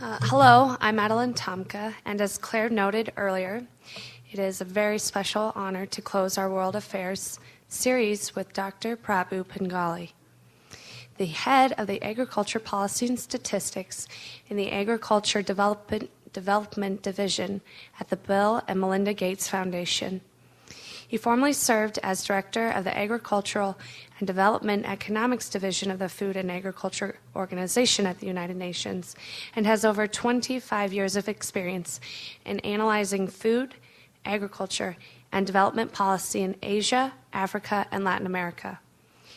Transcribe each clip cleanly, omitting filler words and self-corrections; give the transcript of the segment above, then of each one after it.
Hello, I'm Madeline Tomka, and as Claire noted earlier, it is a very special honor to close our World Affairs series with Dr. Prabhu Pingali, the head of the Agriculture Policy and Statistics in the Agriculture Development Division at the Bill and Melinda Gates Foundation. He formerly served as director of the Agricultural and Development Economics Division of the Food and Agriculture Organization at the United Nations and has over 25 years of experience in analyzing food, agriculture, and development policy in Asia, Africa, and Latin America.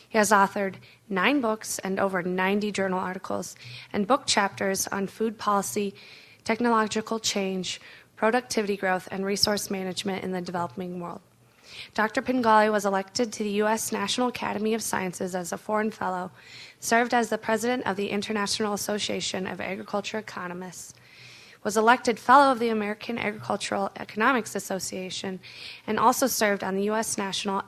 He has authored 9 books and over 90 journal articles and book chapters on food policy, technological change, productivity growth, and resource management in the developing world. Dr. Pingali was elected to the U.S. National Academy of Sciences as a Foreign Fellow, served as the president of the International Association of Agriculture Economists, was elected Fellow of the American Agricultural Economics Association, and also served on the U.S. National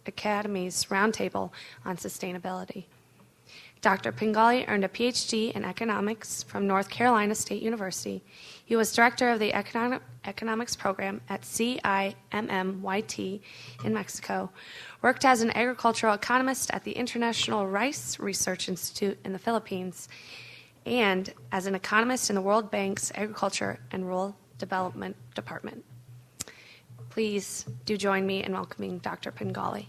Academy's Roundtable on Sustainability. Dr. Pingali earned a PhD in economics from North Carolina State University. He was director of the economics program at CIMMYT in Mexico, worked as an agricultural economist at the International Rice Research Institute in the Philippines, and as an economist in the World Bank's Agriculture and Rural Development Department. Please do join me in welcoming Dr. Pingali.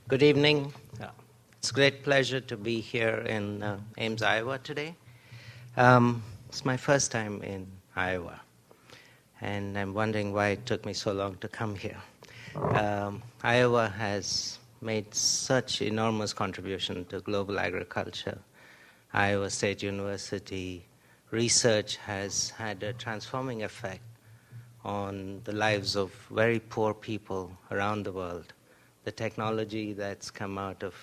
Good evening. It's a great pleasure to be here in Ames, Iowa today. It's my first time in Iowa, and I'm wondering why it took me so long to come here. Iowa has made such enormous contribution to global agriculture. Iowa State University research has had a transforming effect on the lives of very poor people around the world. The technology that's come out of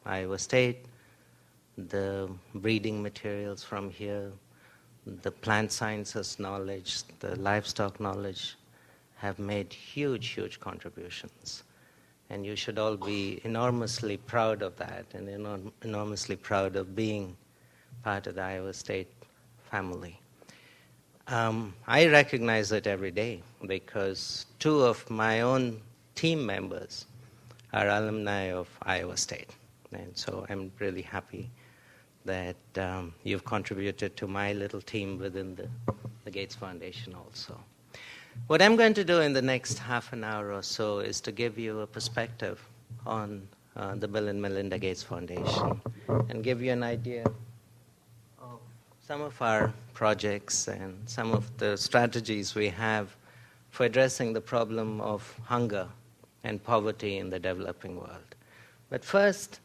Iowa State, the breeding materials from here, the plant sciences knowledge, the livestock knowledge have made huge, huge contributions. And you should all be enormously proud of that and enormously proud of being part of the Iowa State family. I recognize it every day because 2 of my own team members are alumni of Iowa State. And so I'm really happy that you've contributed to my little team within the Gates Foundation also. What I'm going to do in the next half an hour or so is to give you a perspective on the Bill and Melinda Gates Foundation and give you an idea of some of our projects and some of the strategies we have for addressing the problem of hunger and poverty in the developing world. But first,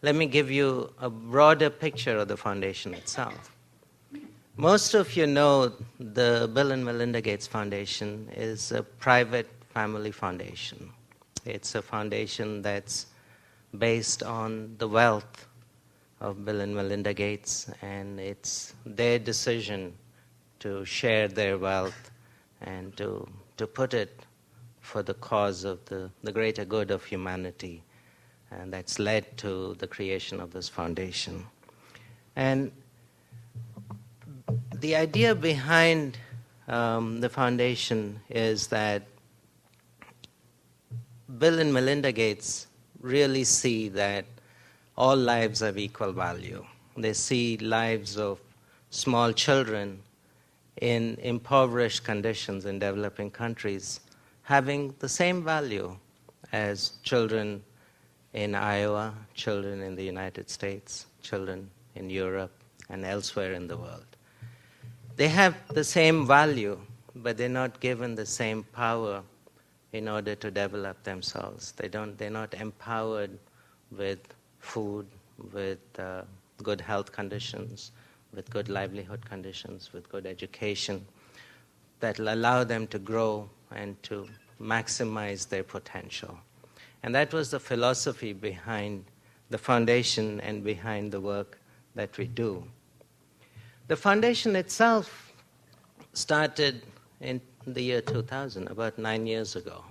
let me give you a broader picture of the foundation itself. Most of you know the Bill and Melinda Gates Foundation is a private family foundation. It's a foundation that's based on the wealth of Bill and Melinda Gates, and it's their decision to share their wealth and to put it for the cause of the greater good of humanity, and that's led to the creation of this foundation. And the idea behind the foundation is that Bill and Melinda Gates really see that all lives have equal value. They see lives of small children in impoverished conditions in developing countries having the same value as children in Iowa, children in the United States, children in Europe, and elsewhere in the world. They have the same value, but they're not given the same power in order to develop themselves. They're not empowered with food, with good health conditions, with good livelihood conditions, with good education that will allow them to grow and to maximize their potential. And that was the philosophy behind the foundation and behind the work that we do. The foundation itself started in the year 2000, about 9 years ago.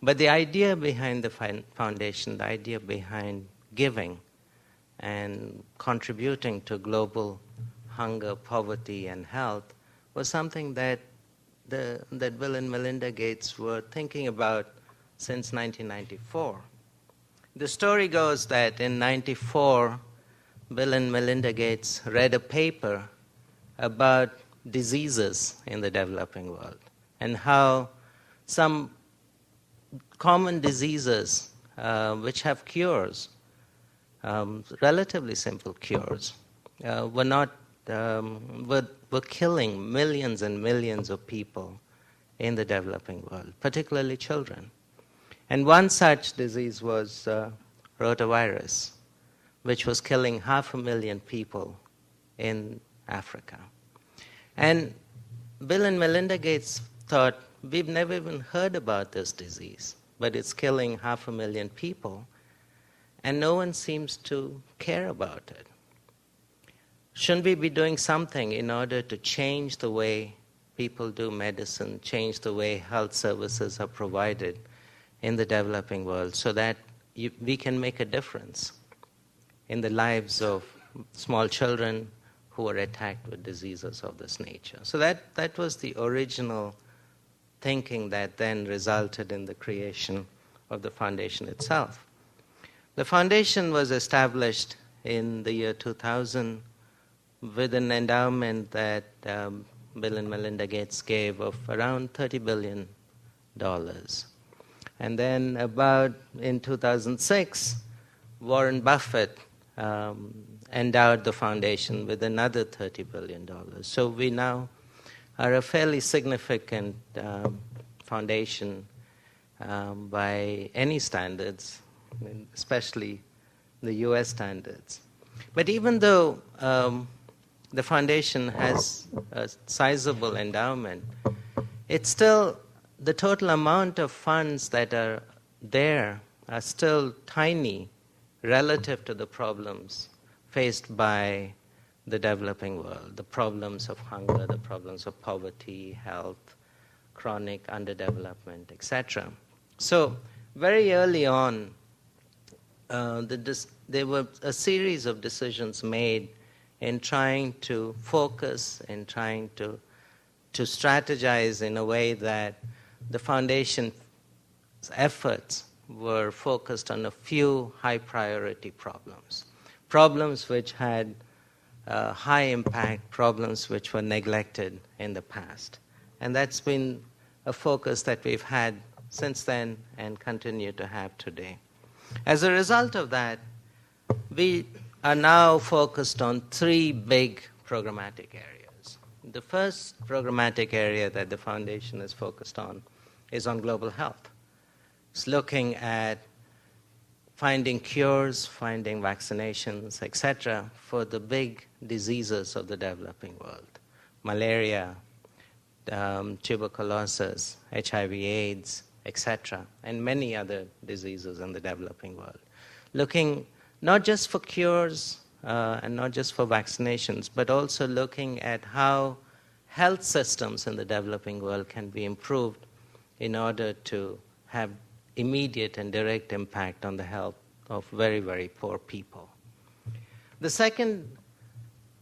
But the idea behind the foundation, the idea behind giving and contributing to global hunger, poverty, and health was something that Bill and Melinda Gates were thinking about since 1994. The story goes that in 94, Bill and Melinda Gates read a paper about diseases in the developing world and how some common diseases which have cures, relatively simple cures, were killing millions and millions of people in the developing world, particularly children. And one such disease was rotavirus, which was killing 500,000 people in Africa. And Bill and Melinda Gates thought, we've never even heard about this disease, but it's killing 500,000 people, and no one seems to care about it. Shouldn't we be doing something in order to change the way people do medicine, change the way health services are provided in the developing world so that we can make a difference in the lives of small children who are attacked with diseases of this nature? So that was the original thinking that then resulted in the creation of the foundation itself. The foundation was established in the year 2000 with an endowment that Bill and Melinda Gates gave of around $30 billion. And then about in 2006, Warren Buffett endowed the foundation with another $30 billion. So we now are a fairly significant foundation by any standards, especially the US standards. But even though the foundation has a sizable endowment, it's still, the total amount of funds that are there are still tiny relative to the problems faced by the developing world, the problems of hunger, the problems of poverty, health, chronic underdevelopment, etc. So very early on, there were a series of decisions made in trying to focus, in trying to strategize in a way that the foundation's efforts were focused on a few high priority problems which had high impact, problems which were neglected in the past. And that's been a focus that we've had since then and continue to have today. As a result of that, we are now focused on three big programmatic areas. The first programmatic area that the foundation is focused on is on global health. It's looking at finding cures, finding vaccinations, etc., for the big diseases of the developing world. Malaria, tuberculosis, HIV/AIDS, etc., and many other diseases in the developing world. Looking not just for cures and not just for vaccinations, but also looking at how health systems in the developing world can be improved in order to have immediate and direct impact on the health of very, very poor people. The second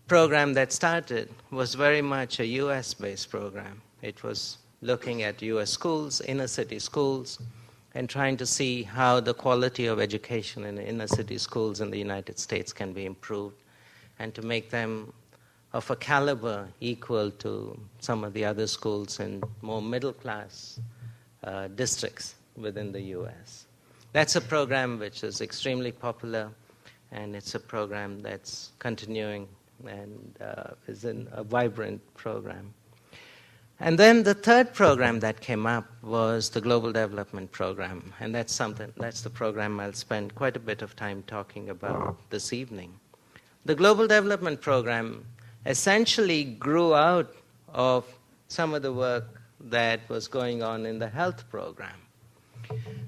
program that started was very much a US-based program. It was looking at US schools, inner city schools, and trying to see how the quality of education in inner city schools in the United States can be improved and to make them of a caliber equal to some of the other schools in more middle-class districts within the US. That's a program which is extremely popular, and it's a program that's continuing and is a vibrant program. And then the third program that came up was the Global Development Program, and that's the program I'll spend quite a bit of time talking about this evening. The Global Development Program essentially grew out of some of the work that was going on in the health program.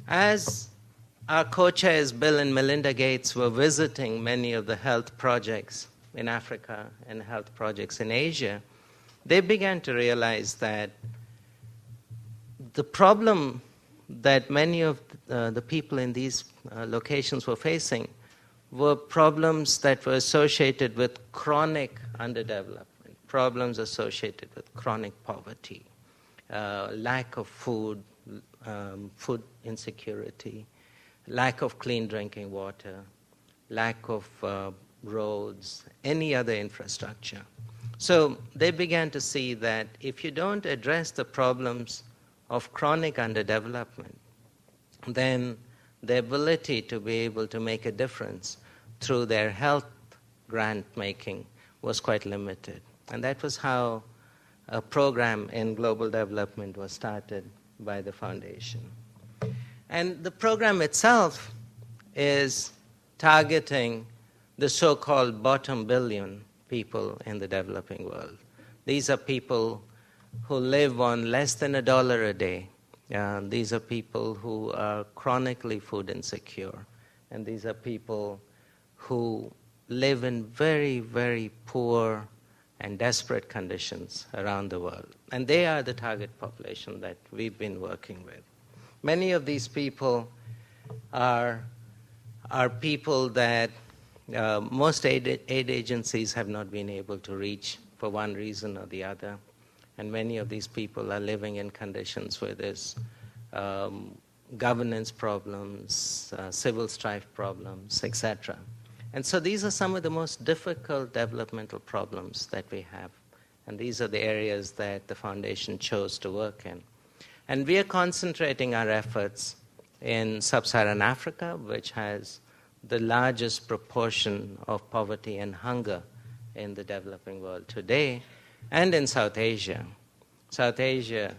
As our co-chairs, Bill and Melinda Gates, were visiting many of the health projects in Africa and health projects in Asia, they began to realize that the problem that many of the people in these locations were facing were problems that were associated with chronic underdevelopment, problems associated with chronic poverty, lack of food, food insecurity, lack of clean drinking water, lack of roads, any other infrastructure. So they began to see that if you don't address the problems of chronic underdevelopment, then the ability to be able to make a difference through their health grant making was quite limited. And that was how a program in global development was started by the foundation. And the program itself is targeting the so-called bottom billion people in the developing world. These are people who live on less than $1 a day. These are people who are chronically food insecure. And these are people who live in very, very poor and desperate conditions around the world. And they are the target population that we've been working with. Many of these people are people that most aid agencies have not been able to reach for one reason or the other. And many of these people are living in conditions where there's governance problems, civil strife problems, etc. And so these are some of the most difficult developmental problems that we have. And these are the areas that the foundation chose to work in. And we are concentrating our efforts in sub-Saharan Africa, which has the largest proportion of poverty and hunger in the developing world today, and in South Asia. South Asia,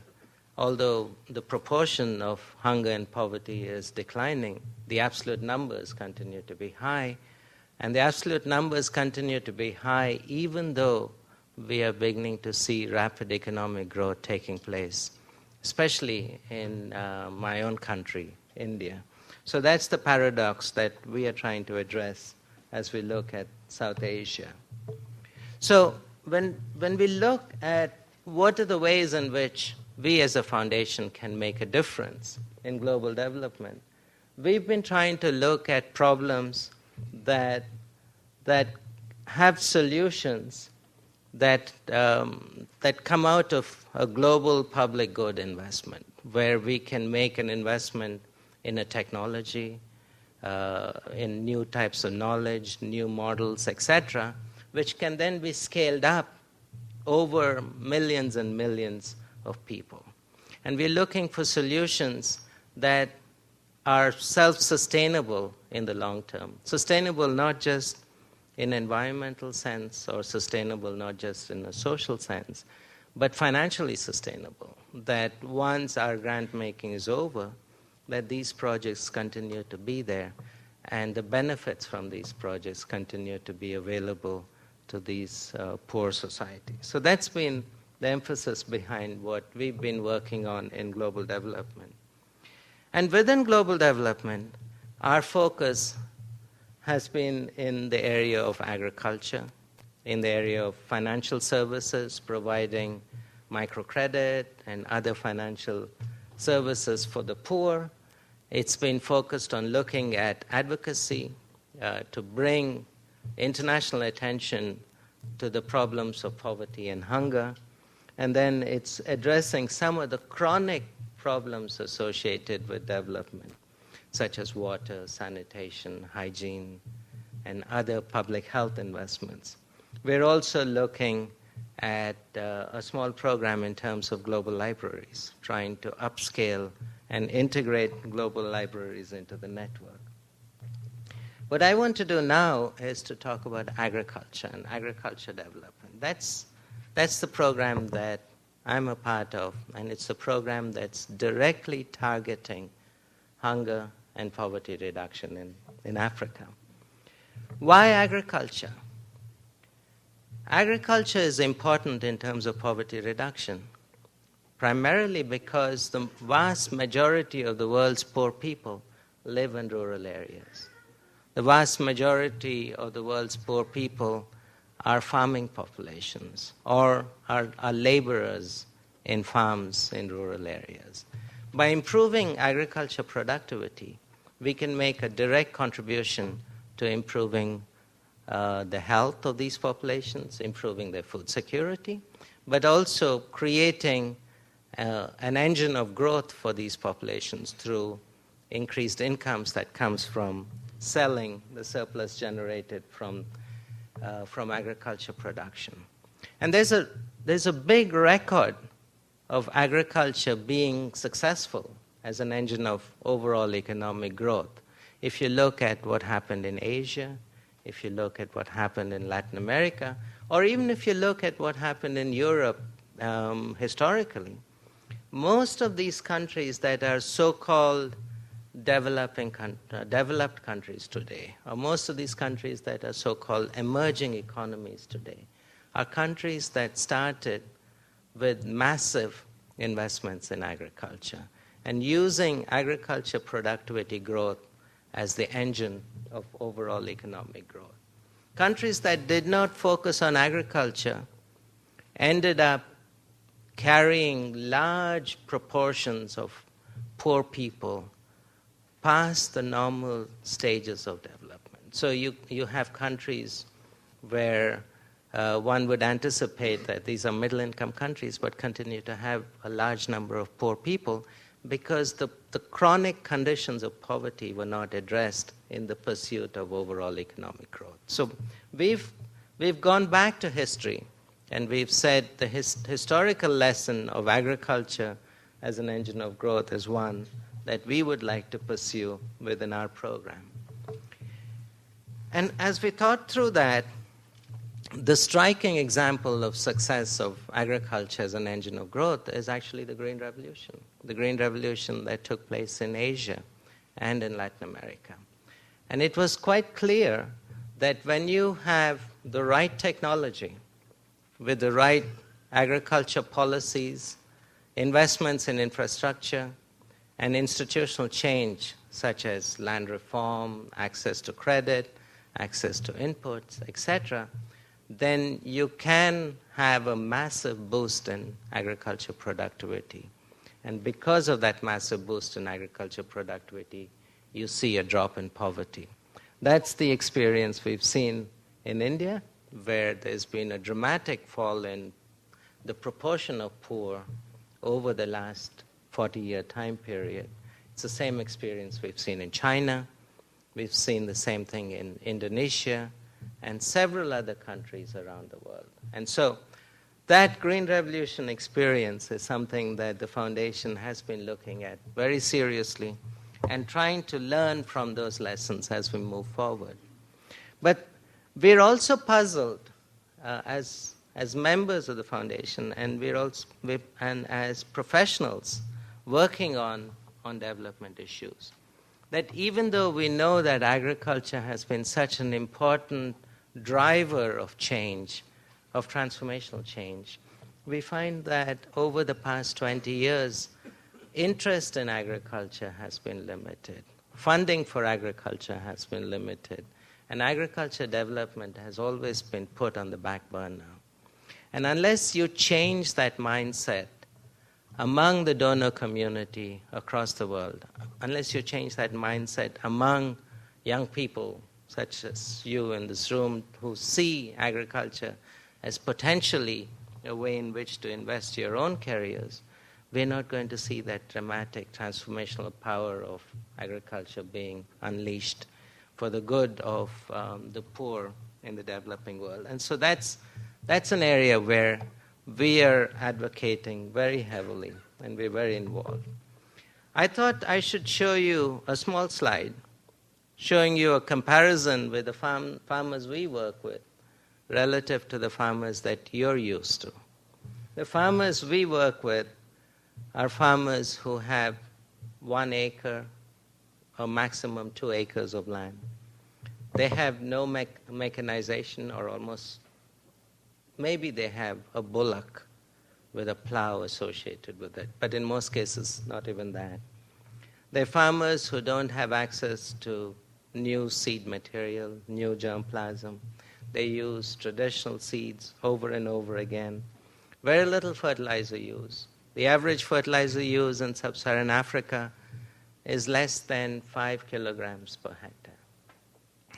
although the proportion of hunger and poverty is declining, the absolute numbers continue to be high. And the absolute numbers continue to be high even though we are beginning to see rapid economic growth taking place, especially in my own country, India. So that's the paradox that we are trying to address as we look at South Asia. So when we look at what are the ways in which we as a foundation can make a difference in global development, we've been trying to look at problems that have solutions that come out of a global public good investment, where we can make an investment in a technology, in new types of knowledge, new models, etc., which can then be scaled up over millions and millions of people. And we're looking for solutions that are self-sustainable in the long term. Sustainable not just in environmental sense or sustainable not just in a social sense, but financially sustainable, that once our grant making is over, that these projects continue to be there and the benefits from these projects continue to be available to these poor societies. So that's been the emphasis behind what we've been working on in global development. And within global development, our focus has been in the area of agriculture, in the area of financial services, providing microcredit and other financial services for the poor. It's been focused on looking at advocacy to bring international attention to the problems of poverty and hunger. And then it's addressing some of the chronic problems associated with development, such as water, sanitation, hygiene, and other public health investments. We're also looking at a small program in terms of global libraries, trying to upscale and integrate global libraries into the network. What I want to do now is to talk about agriculture and agriculture development. That's the program that I'm a part of, and it's a program that's directly targeting hunger and poverty reduction in Africa. Why agriculture? Agriculture is important in terms of poverty reduction, primarily because the vast majority of the world's poor people live in rural areas. The vast majority of the world's poor people are farming populations or are laborers in farms in rural areas. By improving agriculture productivity, we can make a direct contribution to improving the health of these populations, improving their food security, but also creating an engine of growth for these populations through increased incomes that comes from selling the surplus generated from agriculture production. And there's a big record of agriculture being successful as an engine of overall economic growth. If you look at what happened in Asia, if you look at what happened in Latin America, or even if you look at what happened in Europe historically, most of these countries that are so-called developed countries today, or most of these countries that are so-called emerging economies today, are countries that started with massive investments in agriculture and using agriculture productivity growth as the engine of overall economic growth. Countries that did not focus on agriculture ended up carrying large proportions of poor people past the normal stages of development. So you have countries where one would anticipate that these are middle-income countries but continue to have a large number of poor people because the chronic conditions of poverty were not addressed in the pursuit of overall economic growth. So we've gone back to history and we've said the historical lesson of agriculture as an engine of growth is one that we would like to pursue within our program. And as we thought through that, the striking example of success of agriculture as an engine of growth is actually the Green Revolution that took place in Asia and in Latin America. And it was quite clear that when you have the right technology, with the right agriculture policies, investments in infrastructure, and institutional change such as land reform, access to credit, access to inputs, etc., then you can have a massive boost in agriculture productivity. And because of that massive boost in agriculture productivity, you see a drop in poverty. That's the experience we've seen in India, where there's been a dramatic fall in the proportion of poor over the last 40-year time period. It's the same experience we've seen in China. We've seen the same thing in Indonesia and several other countries around the world. And so that Green Revolution experience is something that the Foundation has been looking at very seriously and trying to learn from those lessons as we move forward. But we're also puzzled as members of the Foundation and and as professionals working on development issues, that even though we know that agriculture has been such an important driver of change, of transformational change, we find that over the past 20 years, interest in agriculture has been limited. Funding for agriculture has been limited. And agriculture development has always been put on the back burner. And unless you change that mindset among the donor community across the world, unless you change that mindset among young people such as you in this room who see agriculture as potentially a way in which to invest your own careers, we're not going to see that dramatic transformational power of agriculture being unleashed for the good of the poor in the developing world. And so that's an area where we are advocating very heavily and we're very involved. I thought I should show you a small slide showing you a comparison with the farmers we work with relative to the farmers that you're used to. The farmers we work with are farmers who have 1 acre or maximum 2 acres of land. They have no mechanization or almost, maybe they have a bullock with a plow associated with it, but in most cases, not even that. They're farmers who don't have access to new seed material, new germplasm. They use traditional seeds over and over again. Very little fertilizer use. The average fertilizer use in sub-Saharan Africa is less than 5 kilograms per hectare.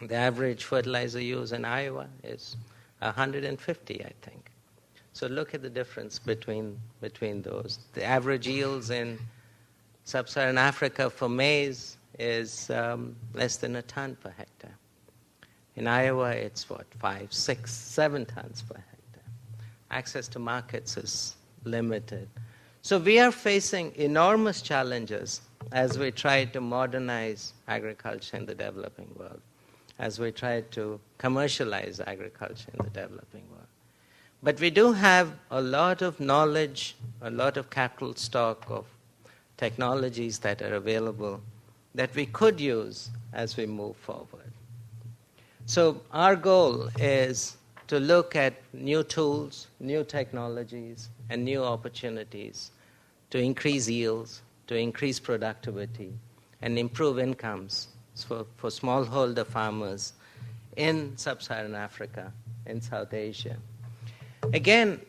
The average fertilizer use in Iowa is 150, I think. So look at the difference between those. The average yields in sub-Saharan Africa for maize is less than a ton per hectare. In Iowa, it's 5, 6, 7 tons per hectare. Access to markets is limited. So we are facing enormous challenges as we try to modernize agriculture in the developing world, as we try to commercialize agriculture in the developing world. But we do have a lot of knowledge, a lot of capital stock of technologies that are available that we could use as we move forward. So our goal is to look at new tools, new technologies, and new opportunities to increase yields, to increase productivity, and improve incomes for smallholder farmers in sub-Saharan Africa, in South Asia. Again,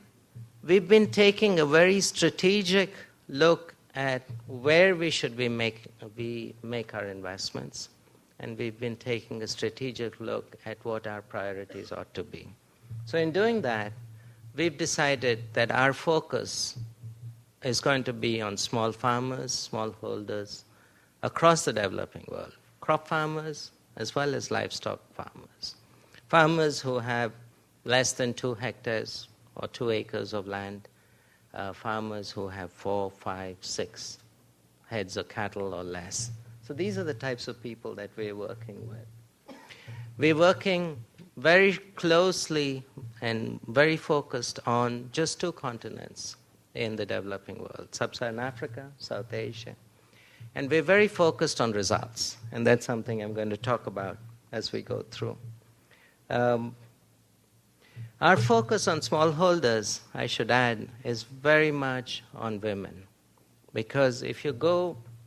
we've been taking a very strategic look at where we should make our investments, and we've been taking a strategic look at what our priorities ought to be. So in doing that, we've decided that our focus is going to be on small farmers, smallholders across the developing world, crop farmers as well as livestock farmers. Farmers who have less than 2 hectares or 2 acres of land, farmers who have 4, 5, 6 heads of cattle or less. So these are the types of people that we're working with. We're working very closely and very focused on just 2 continents in the developing world, sub-Saharan Africa, South Asia. And we're very focused on results, and that's something I'm going to talk about as we go through. Our focus on smallholders, I should add, is very much on women. Because if you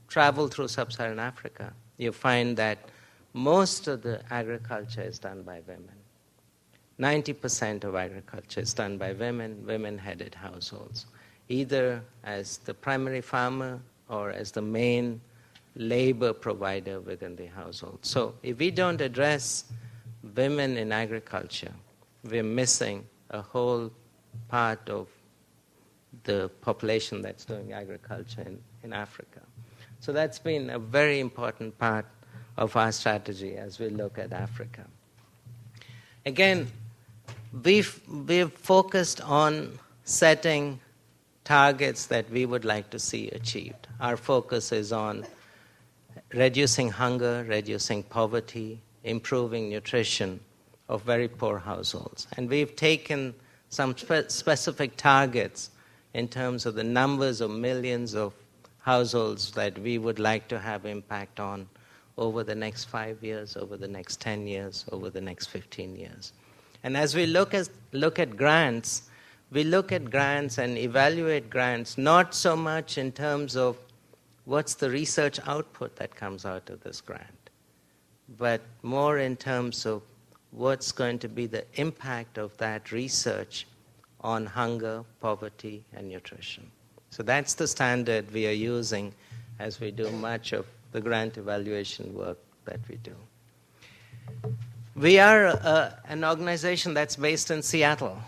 travel through sub-Saharan Africa, you find that most of the agriculture is done by women. 90% of agriculture is done by women, women-headed households, either as the primary farmer or as the main labor provider within the household. So if we don't address women in agriculture, we're missing a whole part of the population that's doing agriculture in Africa. So that's been a very important part of our strategy as we look at Africa. Again, we've focused on setting targets that we would like to see achieved. Our focus is on reducing hunger, reducing poverty, improving nutrition of very poor households. And we've taken some specific targets in terms of the numbers of millions of households that we would like to have impact on over the next 5 years, over the next 10 years, over the next 15 years. And as we look at grants, we look at grants and evaluate grants not so much in terms of what's the research output that comes out of this grant, but more in terms of what's going to be the impact of that research on hunger, poverty, and nutrition. So that's the standard we are using as we do much of the grant evaluation work that we do. We are an organization that's based in Seattle,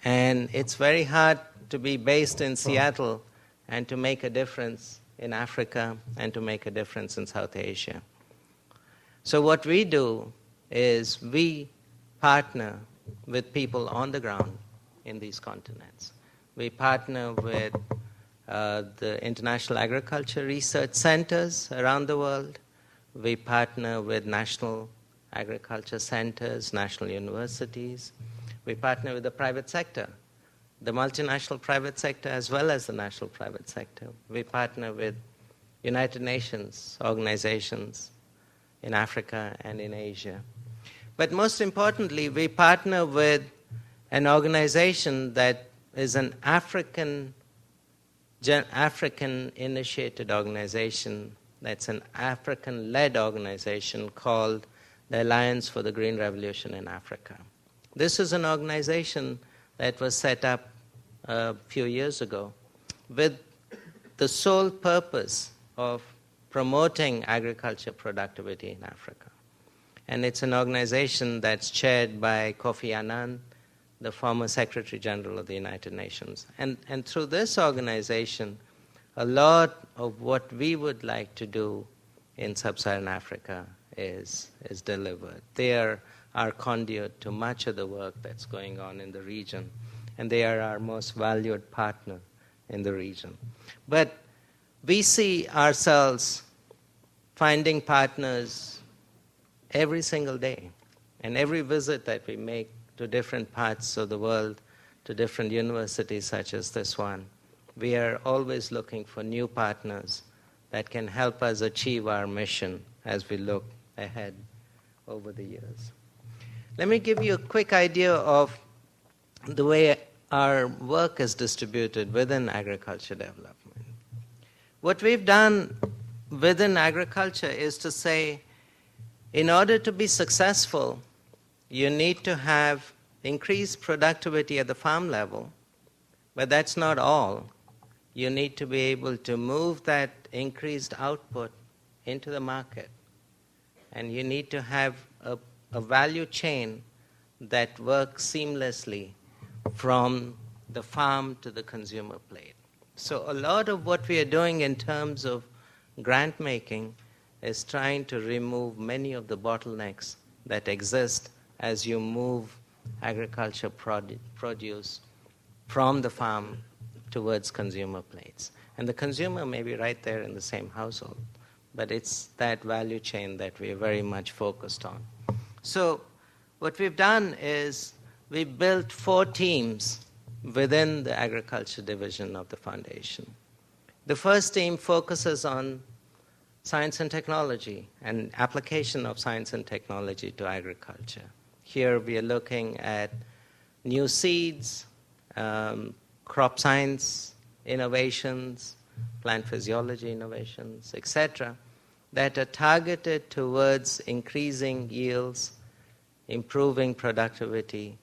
and it's very hard to be based in Seattle and to make a difference in Africa and to make a difference in South Asia. So what we do is we partner with people on the ground in these continents. We partner with the International Agriculture Research Centers around the world. We partner with national agriculture centers, national universities. We partner with the private sector, the multinational private sector as well as the national private sector. We partner with United Nations organizations in Africa and in Asia. But most importantly, we partner with an organization that is an African-initiated organization, that's an African-led organization called the Alliance for the Green Revolution in Africa. This is an organization that was set up a few years ago with the sole purpose of promoting agriculture productivity in Africa. And it's an organization that's chaired by Kofi Annan, the former Secretary General of the United Nations. And through this organization, a lot of what we would like to do in sub-Saharan Africa is delivered. They are our conduit to much of the work that's going on in the region, and they are our most valued partner in the region. But we see ourselves finding partners every single day, and every visit that we make to different parts of the world, to different universities such as this one, we are always looking for new partners that can help us achieve our mission as we look ahead over the years. Let me give you a quick idea of the way our work is distributed within agriculture development. What we've done within agriculture is to say, in order to be successful, you need to have increased productivity at the farm level, but that's not all. You need to be able to move that increased output into the market. And you need to have a value chain that works seamlessly from the farm to the consumer plate. So a lot of what we are doing in terms of grant making is trying to remove many of the bottlenecks that exist as you move agriculture produce from the farm towards consumer plates. And the consumer may be right there in the same household, but it's that value chain that we are very much focused on. So what we've done is we built 4 teams within the agriculture division of the foundation. The first team focuses on science and technology and application of science and technology to agriculture. Here we are looking at new seeds, crop science innovations, plant physiology innovations, etc., that are targeted towards increasing yields, improving productivity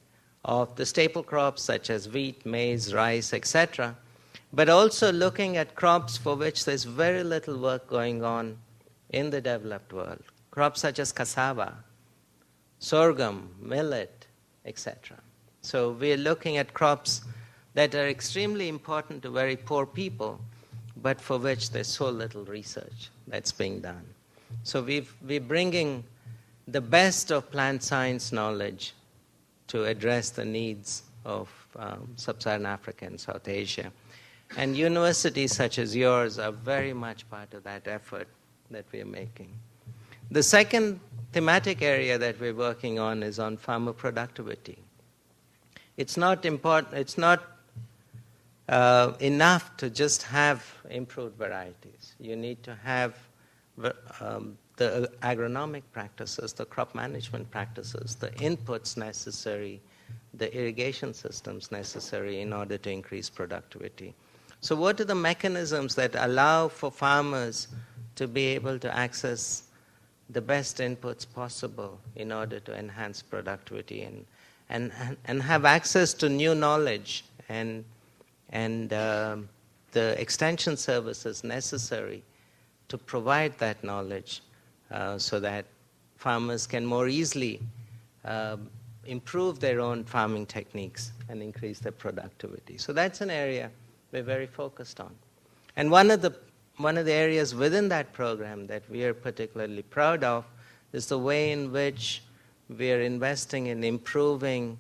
of the staple crops such as wheat, maize, rice, etc., but also looking at crops for which there's very little work going on in the developed world. Crops such as cassava, sorghum, millet, etc. So we're looking at crops that are extremely important to very poor people, but for which there's so little research that's being done. So we're bringing the best of plant science knowledge to address the needs of sub-Saharan Africa and South Asia. And universities such as yours are very much part of that effort that we're making. The second thematic area that we're working on is on farmer productivity. It's not important, it's not enough to just have improved varieties. You need to have the agronomic practices, the crop management practices, the inputs necessary, the irrigation systems necessary in order to increase productivity. So what are the mechanisms that allow for farmers to be able to access the best inputs possible in order to enhance productivity and have access to new knowledge and the extension services necessary to provide that knowledge so that farmers can more easily improve their own farming techniques and increase their productivity. So that's an area we're very focused on. And one of the areas within that program that we are particularly proud of is the way in which we are investing in improving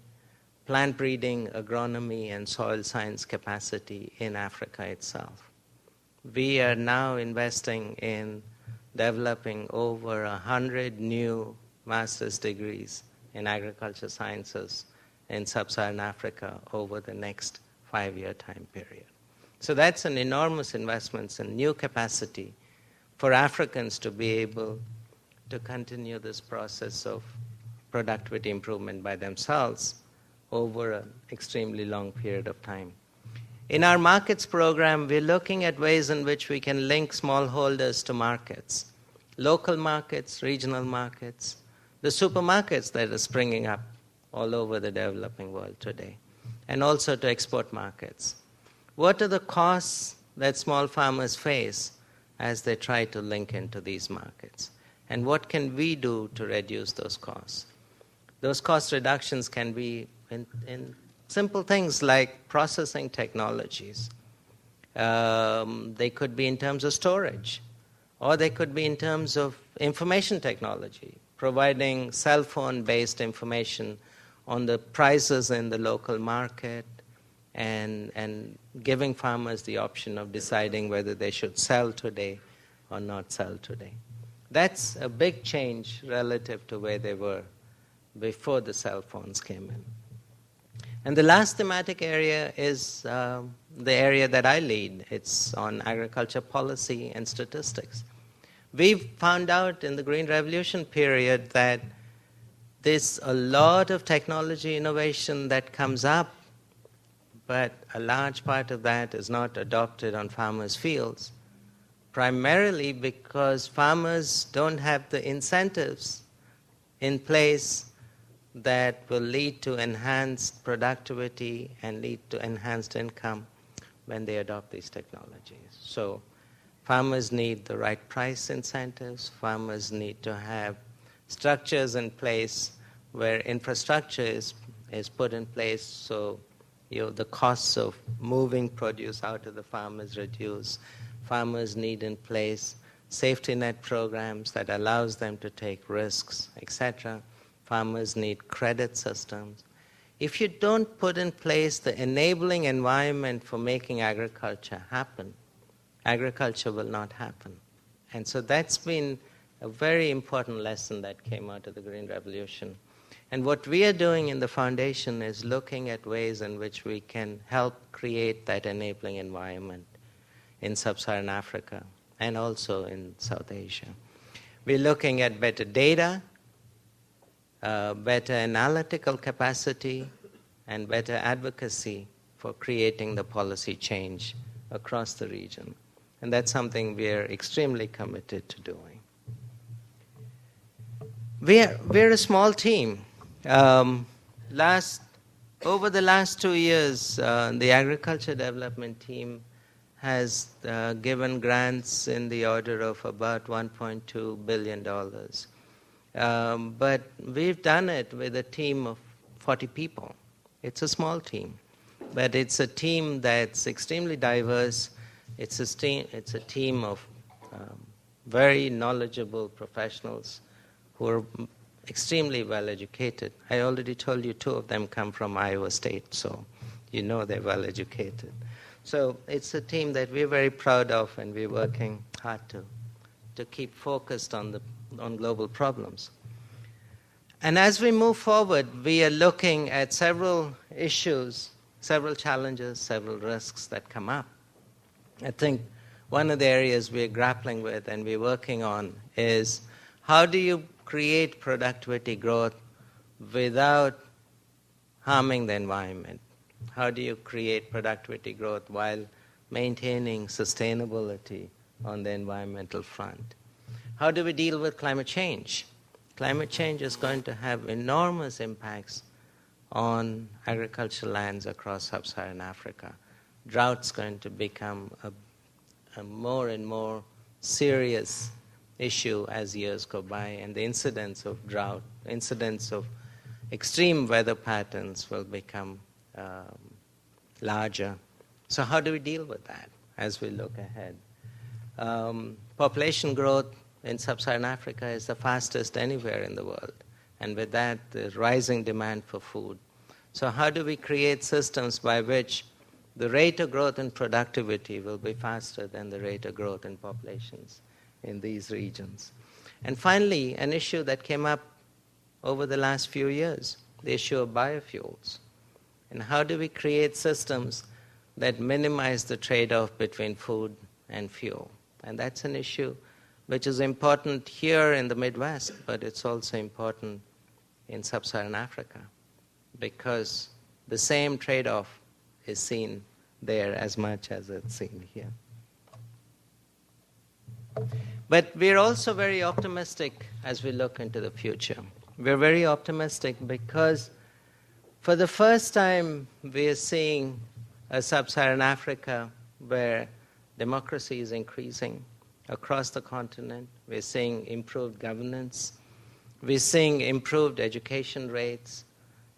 plant breeding, agronomy, and soil science capacity in Africa itself. We are now investing in developing over 100 new master's degrees in agriculture sciences in sub-Saharan Africa over the next 5-year time period. So that's an enormous investment in new capacity for Africans to be able to continue this process of productivity improvement by themselves over an extremely long period of time. In our markets program, we're looking at ways in which we can link smallholders to markets, local markets, regional markets, the supermarkets that are springing up all over the developing world today, and also to export markets. What are the costs that small farmers face as they try to link into these markets? And what can we do to reduce those costs? Those cost reductions can be in simple things like processing technologies. They could be in terms of storage, or they could be in terms of information technology, providing cell phone-based information on the prices in the local market and giving farmers the option of deciding whether they should sell today or not sell today. That's a big change relative to where they were before the cell phones came in. And the last thematic area is the area that I lead. It's on agriculture policy and statistics. We've found out in the Green Revolution period that there's a lot of technology innovation that comes up, but a large part of that is not adopted on farmers' fields, primarily because farmers don't have the incentives in place that will lead to enhanced productivity and lead to enhanced income when they adopt these technologies. So farmers need the right price incentives. Farmers need to have structures in place where infrastructure is put in place so the costs of moving produce out of the farm is reduced. Farmers need in place safety net programs that allows them to take risks, etc. Farmers need credit systems. If you don't put in place the enabling environment for making agriculture happen, agriculture will not happen. And so that's been a very important lesson that came out of the Green Revolution. And what we are doing in the foundation is looking at ways in which we can help create that enabling environment in sub-Saharan Africa and also in South Asia. We're looking at better data, better analytical capacity, and better advocacy for creating the policy change across the region. And that's something we're extremely committed to doing. We're a small team. Over the last 2 years, the agriculture development team has given grants in the order of about $1.2 billion. But we've done it with a team of 40 people. It's a small team, but it's a team that's extremely diverse. It's a team of very knowledgeable professionals who are extremely well educated. I already told you 2 of them come from Iowa State, so you know they're well educated. So it's a team that we're very proud of, and we're working hard to keep focused on global problems. And as we move forward, we are looking at several issues, several challenges, several risks that come up. I think one of the areas we're grappling with and we're working on is how do you create productivity growth without harming the environment? How do you create productivity growth while maintaining sustainability on the environmental front? How do we deal with climate change? Climate change is going to have enormous impacts on agricultural lands across sub-Saharan Africa. Drought's going to become a more and more serious issue as years go by, and the incidence of drought, incidence of extreme weather patterns will become larger. So how do we deal with that as we look ahead? Population growth in sub-Saharan Africa is the fastest anywhere in the world, and with that, the rising demand for food. So how do we create systems by which the rate of growth in productivity will be faster than the rate of growth in populations in these regions? And finally, an issue that came up over the last few years, the issue of biofuels. And how do we create systems that minimize the trade-off between food and fuel? And that's an issue which is important here in the Midwest, but it's also important in sub-Saharan Africa, because the same trade-off is seen there as much as it's seen here. But we're also very optimistic as we look into the future. We're very optimistic because for the first time we are seeing a sub-Saharan Africa where democracy is increasing across the continent. We're seeing improved governance. We're seeing improved education rates,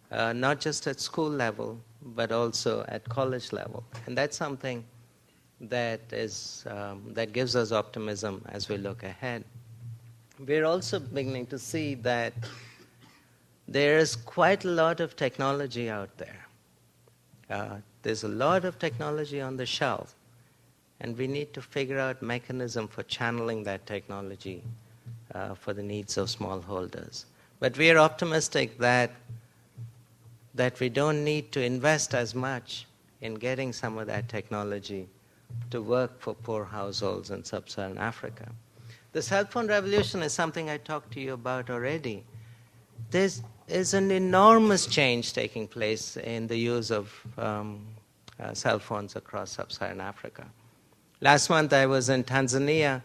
not just at school level, but also at college level. And that's something that gives us optimism as we look ahead. We're also beginning to see that there is quite a lot of technology out there. There's a lot of technology on the shelf, and we need to figure out mechanism for channeling that technology for the needs of smallholders. But we are optimistic that we don't need to invest as much in getting some of that technology to work for poor households in sub-Saharan Africa. The cell phone revolution is something I talked to you about already. There is an enormous change taking place in the use of cell phones across sub-Saharan Africa. Last month I was in Tanzania,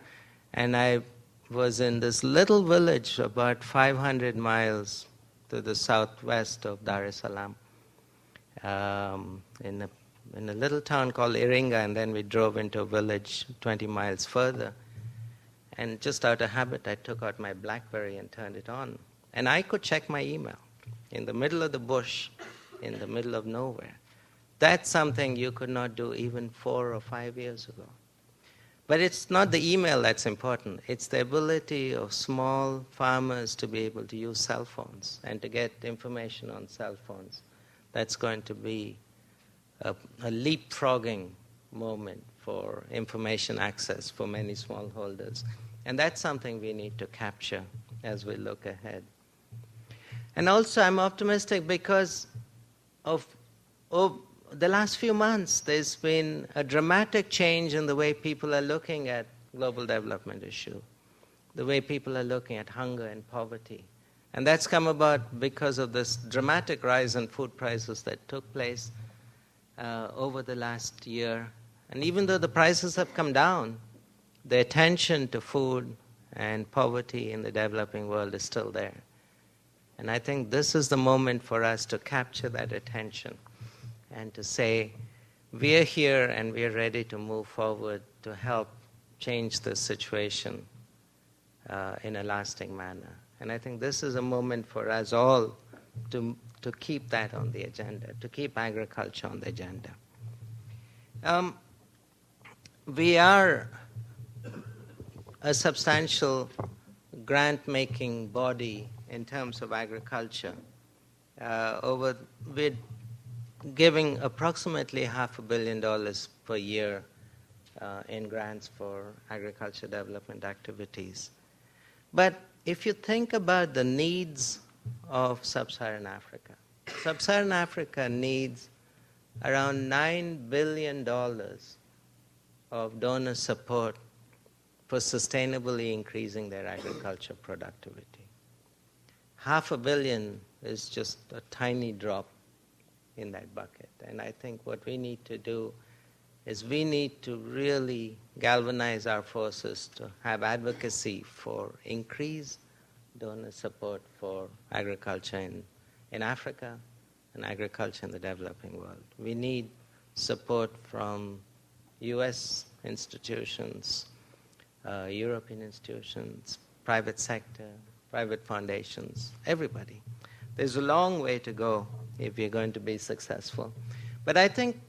and I was in this little village about 500 miles to the southwest of Dar es Salaam, in a little town called Iringa, and then we drove into a village 20 miles further. And just out of habit, I took out my BlackBerry and turned it on. And I could check my email in the middle of the bush, in the middle of nowhere. That's something you could not do even 4 or 5 years ago. But it's not the email that's important. It's the ability of small farmers to be able to use cell phones and to get information on cell phones. That's going to be a leapfrogging moment for information access for many smallholders. And that's something we need to capture as we look ahead. And also I'm optimistic because of the last few months, there's been a dramatic change in the way people are looking at global development issue, the way people are looking at hunger and poverty. And that's come about because of this dramatic rise in food prices that took place over the last year. And even though the prices have come down, the attention to food and poverty in the developing world is still there. And I think this is the moment for us to capture that attention and to say, we are here and we are ready to move forward to help change the situation in a lasting manner. And I think this is a moment for us all to keep that on the agenda, to keep agriculture on the agenda. We are a substantial grant-making body in terms of agriculture. We're giving approximately $500 million per year in grants for agriculture development activities. But if you think about the needs of sub-Saharan Africa, sub-Saharan Africa needs around $9 billion of donor support for sustainably increasing their agriculture productivity. $500 million is just a tiny drop in that bucket. And I think what we need to do is we need to really galvanize our forces to have advocacy for increased donor support for agriculture in Africa and agriculture in the developing world. We need support from U.S. institutions, European institutions, private sector, private foundations, everybody. There's a long way to go if we're going to be successful. But I think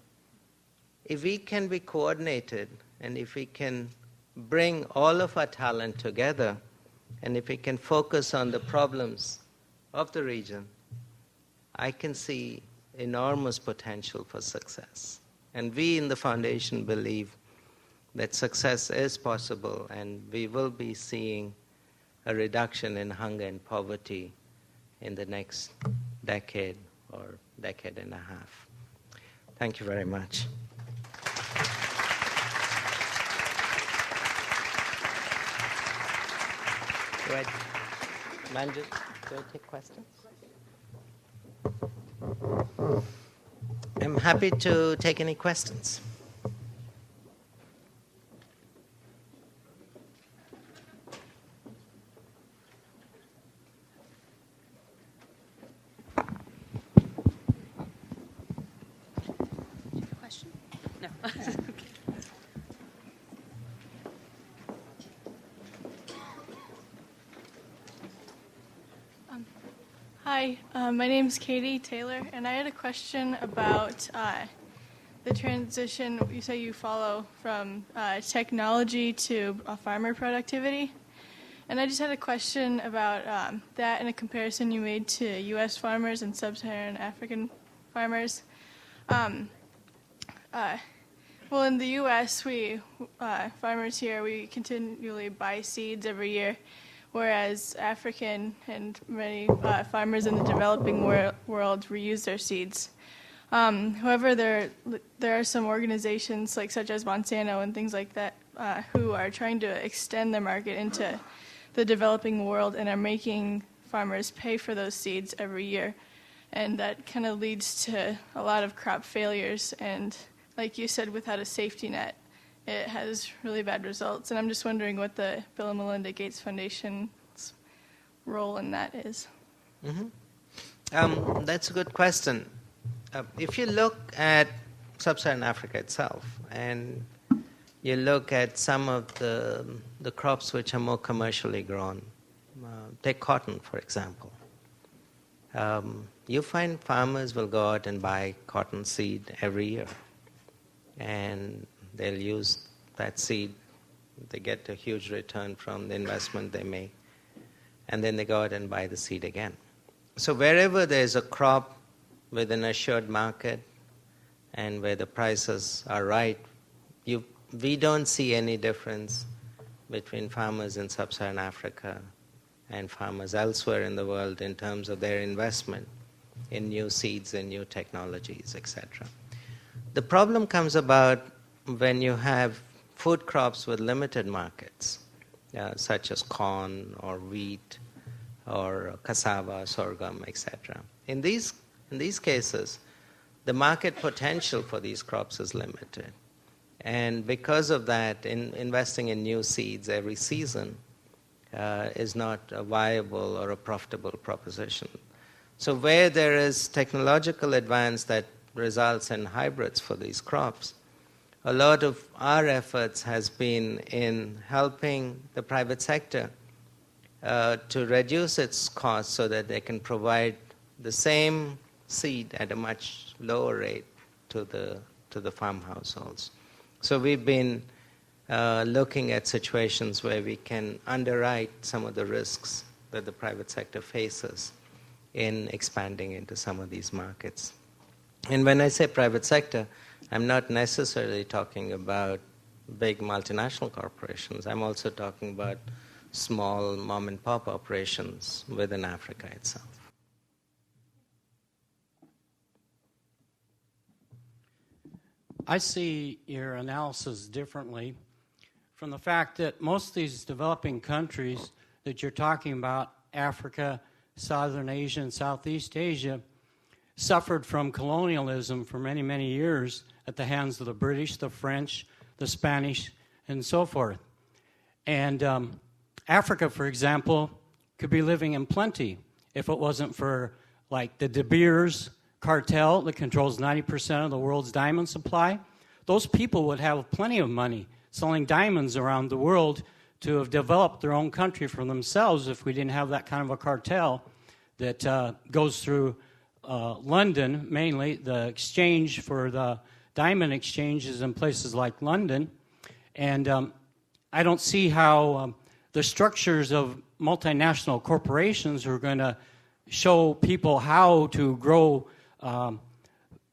if we can be coordinated and if we can bring all of our talent together and if we can focus on the problems of the region, I can see enormous potential for success. And we in the foundation believe that success is possible and we will be seeing a reduction in hunger and poverty in the next decade or decade and a half. Thank you very much. Manju, do I take questions? I'm happy to take any questions. Question? Hi, my name's Katie Taylor, and I had a question about the transition you say you follow from technology to farmer productivity. And I just had a question about that and a comparison you made to U.S. farmers and sub-Saharan African farmers. Well, in the U.S., farmers here, we continually buy seeds every year, whereas African and many farmers in the developing world reuse their seeds. However, there are some organizations such as Monsanto and things like that who are trying to extend their market into the developing world and are making farmers pay for those seeds every year. And that kind of leads to a lot of crop failures. And like you said, without a safety net, it has really bad results. And I'm just wondering what the Bill and Melinda Gates Foundation's role in that is. Mm-hmm. That's a good question. If you look at sub-Saharan Africa itself, and you look at some of the crops which are more commercially grown, take cotton, for example. You find farmers will go out and buy cotton seed every year, and they'll use that seed. They get a huge return from the investment they make, and then they go out and buy the seed again. So wherever there's a crop with an assured market and where the prices are right, we don't see any difference between farmers in sub-Saharan Africa and farmers elsewhere in the world in terms of their investment in new seeds and new technologies, etc. The problem comes about when you have food crops with limited markets, such as corn or wheat or cassava, sorghum, etc. In these cases, the market potential for these crops is limited. And because of that, investing in new seeds every season is not a viable or a profitable proposition. So where there is technological advance that results in hybrids for these crops, a lot of our efforts has been in helping the private sector to reduce its costs so that they can provide the same seed at a much lower rate to the farm households. So we've been looking at situations where we can underwrite some of the risks that the private sector faces in expanding into some of these markets. And when I say private sector, I'm not necessarily talking about big multinational corporations. I'm also talking about small mom-and-pop operations within Africa itself. I see your analysis differently from the fact that most of these developing countries that you're talking about, Africa, Southern Asia, and Southeast Asia, suffered from colonialism for many, many years at the hands of the British, the French, the Spanish, and so forth. And Africa, for example, could be living in plenty if it wasn't for, like, the De Beers cartel that controls 90% of the world's diamond supply. Those people would have plenty of money selling diamonds around the world to have developed their own country for themselves if we didn't have that kind of a cartel that goes through London, mainly. The exchange for the diamond exchange is in places like London. And I don't see how the structures of multinational corporations are going to show people how to grow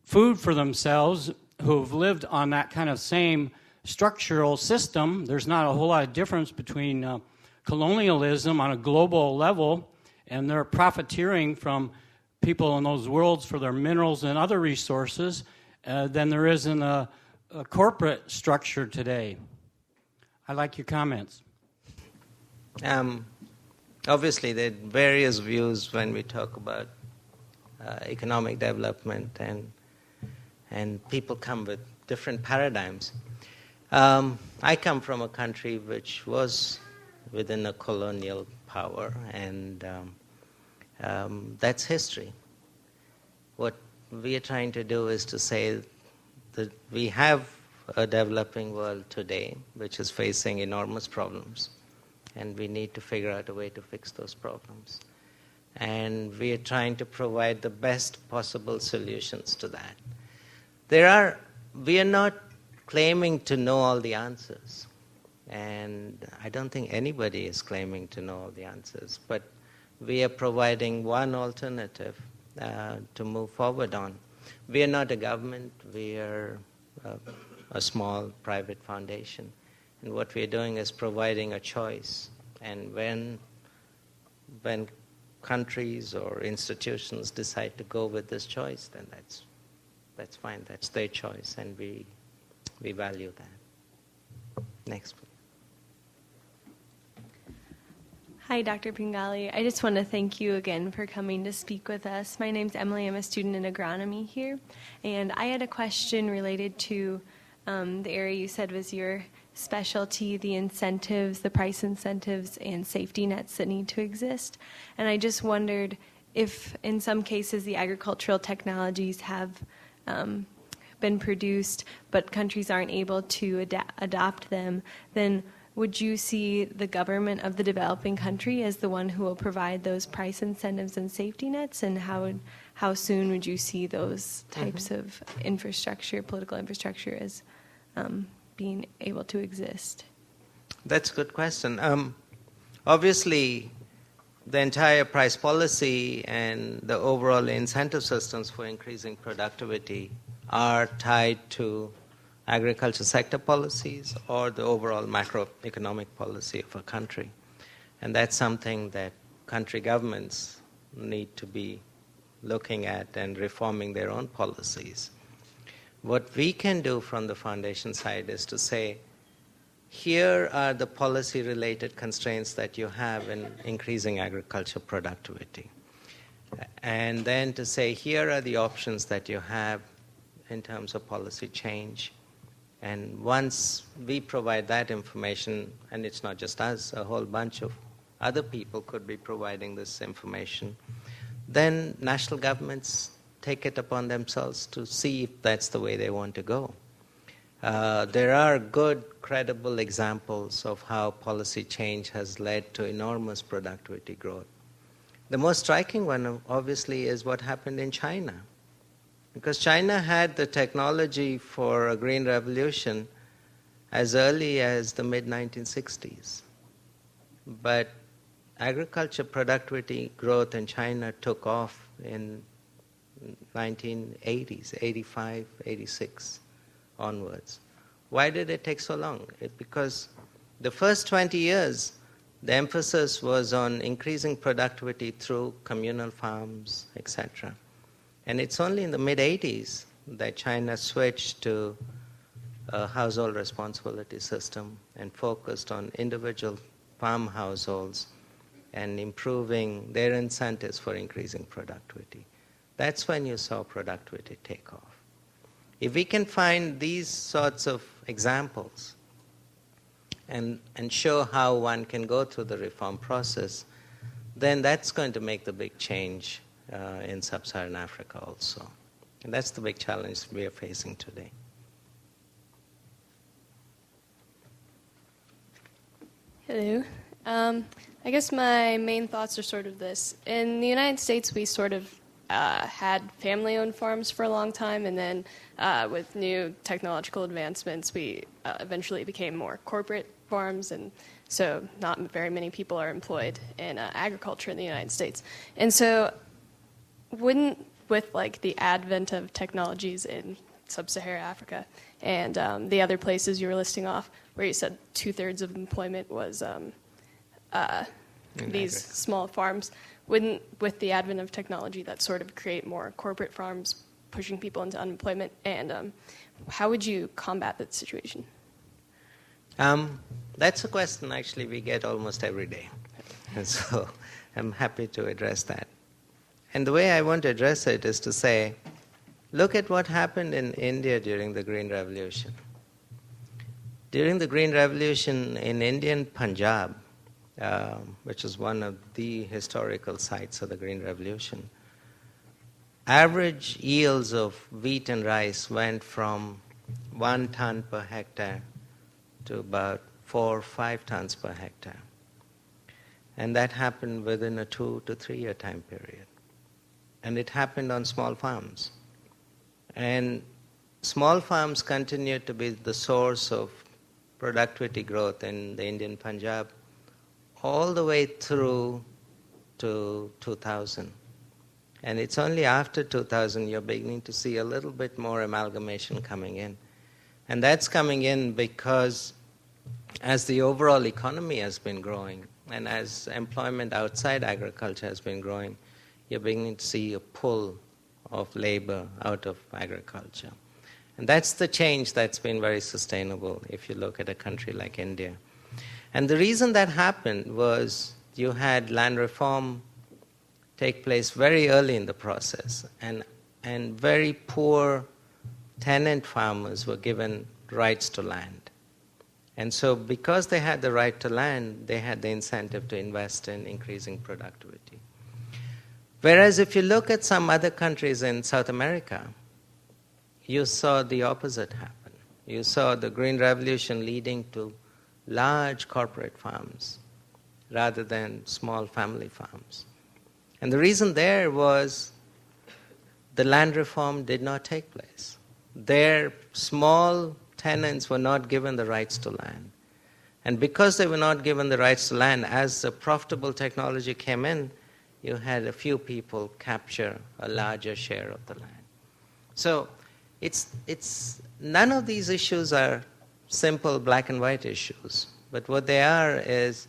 food for themselves who've lived on that kind of same structural system. There's not a whole lot of difference between colonialism on a global level and their profiteering from people in those worlds for their minerals and other resources than there is in a corporate structure today. I like your comments. Obviously, there are various views when we talk about economic development, and people come with different paradigms. I come from a country which was within a colonial power, and that's history. What we are trying to do is to say that we have a developing world today which is facing enormous problems, and we need to figure out a way to fix those problems. and we are trying to provide the best possible solutions to that. We are not claiming to know all the answers, and I don't think anybody is claiming to know all the answers, but we are providing one alternative to move forward on. We are not a government, we are a small private foundation, and what we are doing is providing a choice, and when countries or institutions decide to go with this choice, then that's fine, that's their choice, and we value that. Next, please. Hi, Dr. Pingali. I just want to thank you again for coming to speak with us. My name's Emily. I'm a student in agronomy here, and I had a question related to the area you said was your specialty, the incentives, the price incentives, and safety nets that need to exist. And I just wondered if, in some cases, the agricultural technologies have been produced, but countries aren't able to adopt them, then would you see the government of the developing country as the one who will provide those price incentives and safety nets? And how soon would you see those types of infrastructure, political infrastructure, as being able to exist? That's a good question. Obviously, the entire price policy and the overall incentive systems for increasing productivity are tied to agriculture sector policies or the overall macroeconomic policy of a country. And that's something that country governments need to be looking at and reforming their own policies. What we can do from the foundation side is to say, here are the policy-related constraints that you have in increasing agriculture productivity. And then to say, here are the options that you have in terms of policy change. And once we provide that information, and it's not just us, a whole bunch of other people could be providing this information, then national governments take it upon themselves to see if that's the way they want to go. There are good, credible examples of how policy change has led to enormous productivity growth. The most striking one, obviously, is what happened in China. Because China had the technology for a green revolution as early as the mid-1960s. But agriculture productivity growth in China took off in 1980s, 85, 86 onwards. Why did it take so long? Because the first 20 years, the emphasis was on increasing productivity through communal farms, etc. And it's only in the mid-80s that China switched to a household responsibility system and focused on individual farm households and improving their incentives for increasing productivity. That's when you saw productivity take off. If we can find these sorts of examples and show how one can go through the reform process, then that's going to make the big change in sub-Saharan Africa also. And that's the big challenge we are facing today. Hello. I guess my main thoughts are sort of this. In the United States, we sort of had family-owned farms for a long time, and then with new technological advancements, we eventually became more corporate farms, and so not very many people are employed in agriculture in the United States. And so wouldn't, with like the advent of technologies in sub-Saharan Africa and the other places you were listing off, where you said 2/3 of employment was these small farms, wouldn't, with the advent of technology, that sort of create more corporate farms pushing people into unemployment? And how would you combat that situation? That's a question actually we get almost every day. And so I'm happy to address that. And the way I want to address it is to say, look at what happened in India during the Green Revolution. During the Green Revolution in Indian Punjab, which is one of the historical sites of the Green Revolution, average yields of wheat and rice went from 1 ton per hectare to about 4 or 5 tons per hectare. And that happened within a 2 to 3 year time period. And it happened on small farms. And small farms continued to be the source of productivity growth in the Indian Punjab all the way through to 2000. And it's only after 2000 you're beginning to see a little bit more amalgamation coming in. And that's coming in because as the overall economy has been growing and as employment outside agriculture has been growing, you're beginning to see a pull of labor out of agriculture. And that's the change that's been very sustainable if you look at a country like India. And the reason that happened was you had land reform take place very early in the process, and very poor tenant farmers were given rights to land. And so because they had the right to land, they had the incentive to invest in increasing productivity. Whereas if you look at some other countries in South America, you saw the opposite happen. You saw the Green Revolution leading to large corporate farms rather than small family farms. And the reason there was the land reform did not take place. Their small tenants were not given the rights to land. And because they were not given the rights to land, as the profitable technology came in, you had a few people capture a larger share of the land. So it's none of these issues are simple black and white issues, but what they are is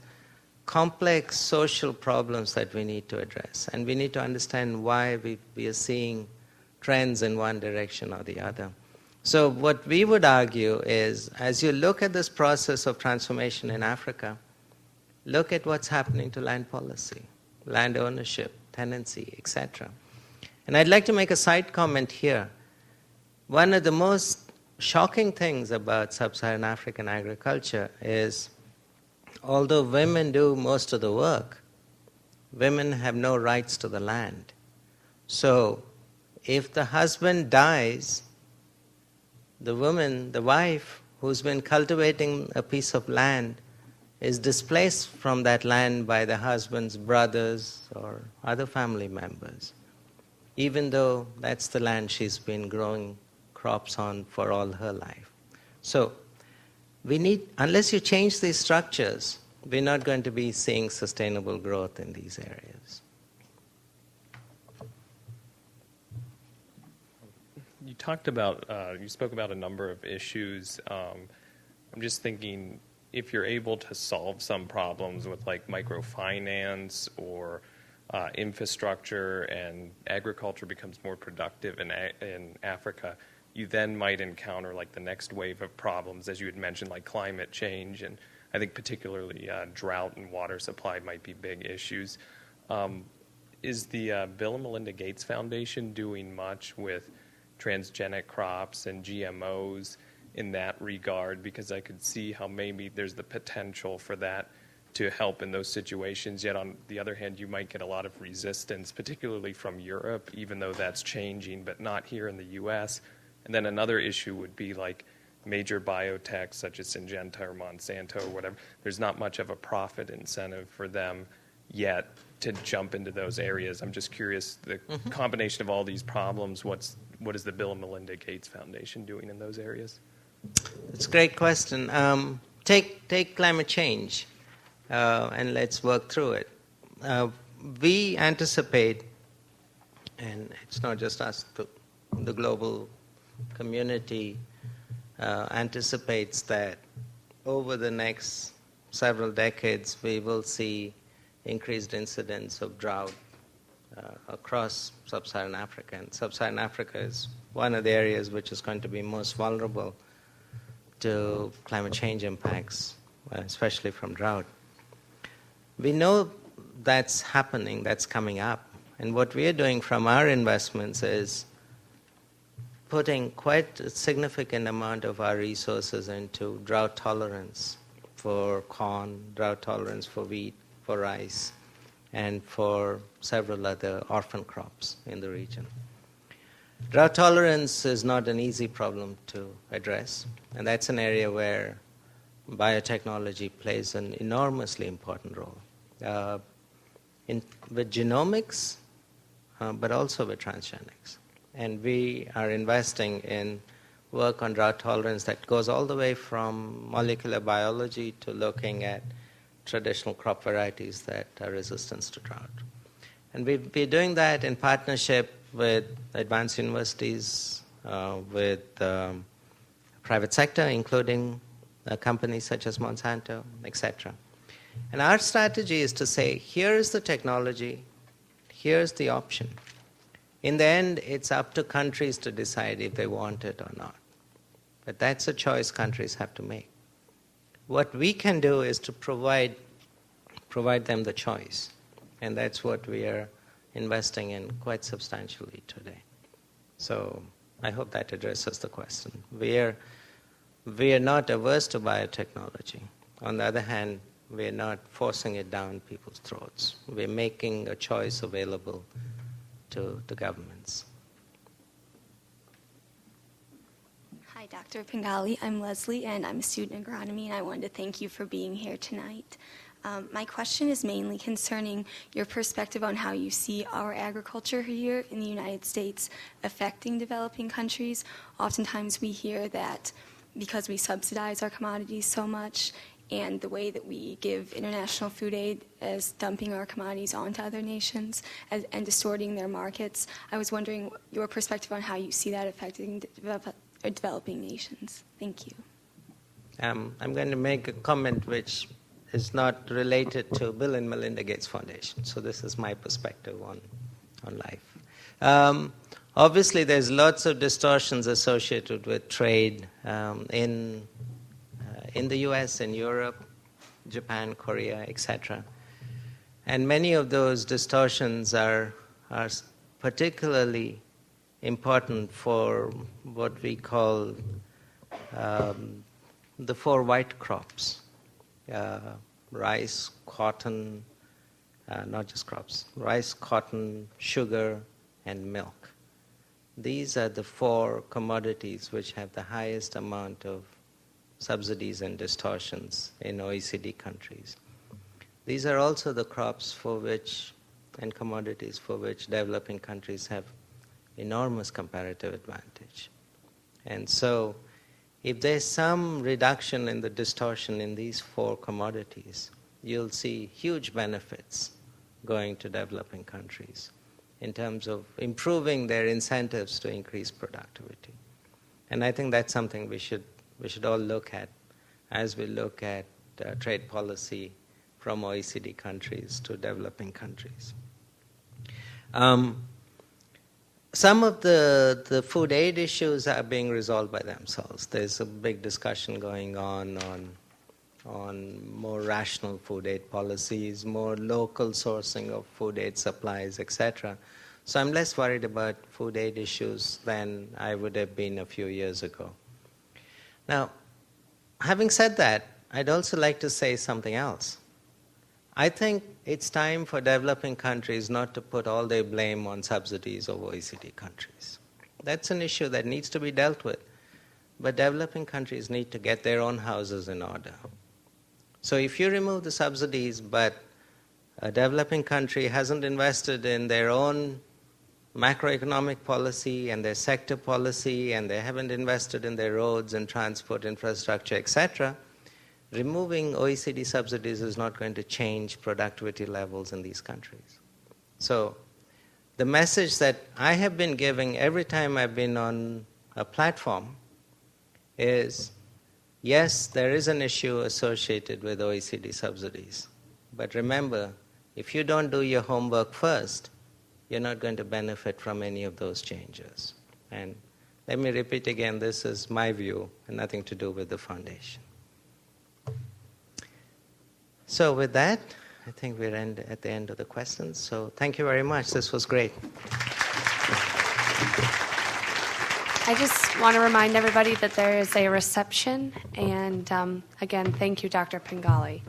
complex social problems that we need to address, and we need to understand why we are seeing trends in one direction or the other. So what we would argue is, as you look at this process of transformation in Africa, look at what's happening to land policy, land ownership, tenancy, etc. And I'd like to make a side comment here. One of the most shocking things about sub-Saharan African agriculture is, although women do most of the work, women have no rights to the land. So if the husband dies, the woman, the wife, who's been cultivating a piece of land is displaced from that land by the husband's brothers or other family members, even though that's the land she's been growing crops on for all her life. So we need, unless you change these structures, we're not going to be seeing sustainable growth in these areas. You talked about, you spoke about a number of issues. I'm just thinking, if you're able to solve some problems with like microfinance or infrastructure, and agriculture becomes more productive in Africa, you then might encounter like the next wave of problems, as you had mentioned, like climate change, and I think particularly drought and water supply might be big issues. Is the Bill and Melinda Gates Foundation doing much with transgenic crops and GMOs in that regard? Because I could see how maybe there's the potential for that to help in those situations, yet on the other hand, you might get a lot of resistance, particularly from Europe, even though that's changing, but not here in the U.S. And then another issue would be like major biotech such as Syngenta or Monsanto or whatever. There's not much of a profit incentive for them yet to jump into those areas. I'm just curious, the combination of all these problems, what is the Bill and Melinda Gates Foundation doing in those areas? It's a great question. Take climate change, and let's work through it. We anticipate, and it's not just us, the global community anticipates that over the next several decades we will see increased incidence of drought across sub-Saharan Africa. And sub-Saharan Africa is one of the areas which is going to be most vulnerable to climate change impacts, especially from drought. We know that's happening, that's coming up. And what we are doing from our investments is putting quite a significant amount of our resources into drought tolerance for corn, drought tolerance for wheat, for rice, and for several other orphan crops in the region. Drought tolerance is not an easy problem to address, and that's an area where biotechnology plays an enormously important role. with genomics, but also with transgenics. And we are investing in work on drought tolerance that goes all the way from molecular biology to looking at traditional crop varieties that are resistant to drought. And we're doing that in partnership with advanced universities, with private sector, including companies such as Monsanto, etc. And our strategy is to say, here is the technology, here's the option. In the end, it's up to countries to decide if they want it or not. But that's a choice countries have to make. What we can do is to provide them the choice. And that's what we are investing in quite substantially today. So I hope that addresses the question. We are not averse to biotechnology. On the other hand, we're not forcing it down people's throats. We're making a choice available to the governments. Hi, Dr. Pingali. I'm Leslie, and I'm a student in agronomy, and I wanted to thank you for being here tonight. My question is mainly concerning your perspective on how you see our agriculture here in the United States affecting developing countries. Oftentimes we hear that because we subsidize our commodities so much and the way that we give international food aid as dumping our commodities onto other nations and distorting their markets. I was wondering your perspective on how you see that affecting developing nations. Thank you. I'm going to make a comment which is not related to Bill and Melinda Gates Foundation. So this is my perspective on life. Obviously, there's lots of distortions associated with trade in the U.S., in Europe, Japan, Korea, etc. And many of those distortions are particularly important for what we call the 4 white crops. Rice, cotton, not just crops, rice, cotton, sugar, and milk. These are the 4 commodities which have the highest amount of subsidies and distortions in OECD countries. These are also the crops for which, and commodities for which developing countries have enormous comparative advantage. And so, if there's some reduction in the distortion in these 4 commodities, you'll see huge benefits going to developing countries in terms of improving their incentives to increase productivity. And I think that's something we should all look at as we look at trade policy from OECD countries to developing countries. Some of the food aid issues are being resolved by themselves. There's a big discussion going on more rational food aid policies, more local sourcing of food aid supplies, etc. So I'm less worried about food aid issues than I would have been a few years ago. Now, having said that, I'd also like to say something else. I think it's time for developing countries not to put all their blame on subsidies of OECD countries. That's an issue that needs to be dealt with. But developing countries need to get their own houses in order. So if you remove the subsidies, but a developing country hasn't invested in their own macroeconomic policy and their sector policy, and they haven't invested in their roads and transport infrastructure, etc., removing OECD subsidies is not going to change productivity levels in these countries. So the message that I have been giving every time I've been on a platform is, yes, there is an issue associated with OECD subsidies. But remember, if you don't do your homework first, you're not going to benefit from any of those changes. And let me repeat again, this is my view and nothing to do with the foundation. So with that, I think we're at the end of the questions. So thank you very much. This was great. I just want to remind everybody that there is a reception. And again, thank you, Dr. Pingali.